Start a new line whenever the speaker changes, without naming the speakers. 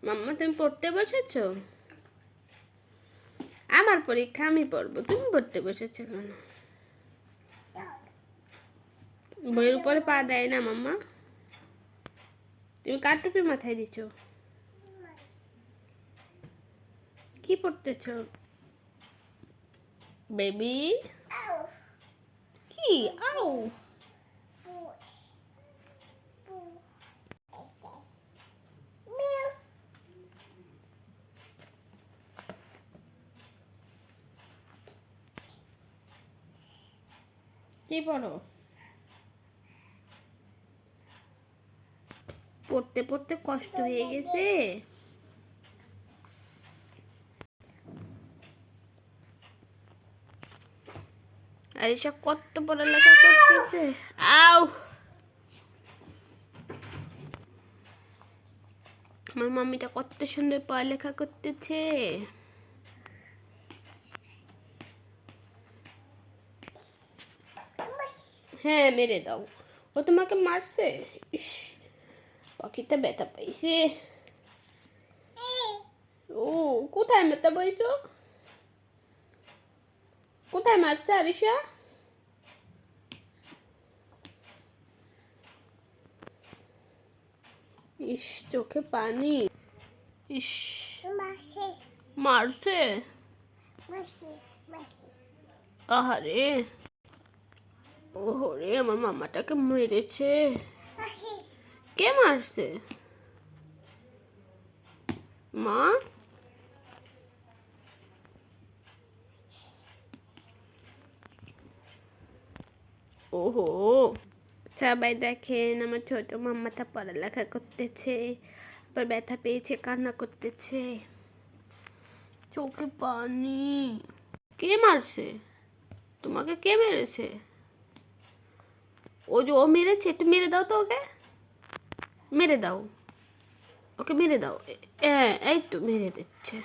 মাম্মা তুমি পড়তে বসেছো? আমার পরীক্ষা আমি পড়বো, তুমি পড়তে বসেছো কেন? বইয়ের উপরে পা দেয় না মাম্মা। তুমি কার টুপি মাথায় দিছো? কি পড়তেছো বেবি? কি আও? কি পড়ো? পড়তে পড়তে কষ্ট হয়ে গেছে। আর এসব কত পড়ালেখা করতেছে। আউ, আমার মাম্মিটা কত সুন্দর পড়ালেখা করতেছে। হ্যাঁ মেরে দাও। ও তোমাকে মারছে? ইস, পাখিটা ব্যথা পাইছে। ও, কোথায় ব্যথা পাইছো? কোথায় মারছে আরিশা? ইস, চোখে পানি। ইস, মারছে। আহারে, ওরে আমার মামাটাকে মেরেছে। কে মারছে? মা? ওহো, সবাই দেখেন আমার ছোট মাম্মাটা পড়ালেখা করতেছে, আবার ব্যথা পেয়েছে, কান্না করতেছে, চোখে পানি। কে মারছে? তোমাকে কে মেরেছে? ও যে ও মেরেছে, একটু মেরে দাও তো ওকে, মেরে দাও, ওকে মেরে দাও। এই তো মেরে দিচ্ছে।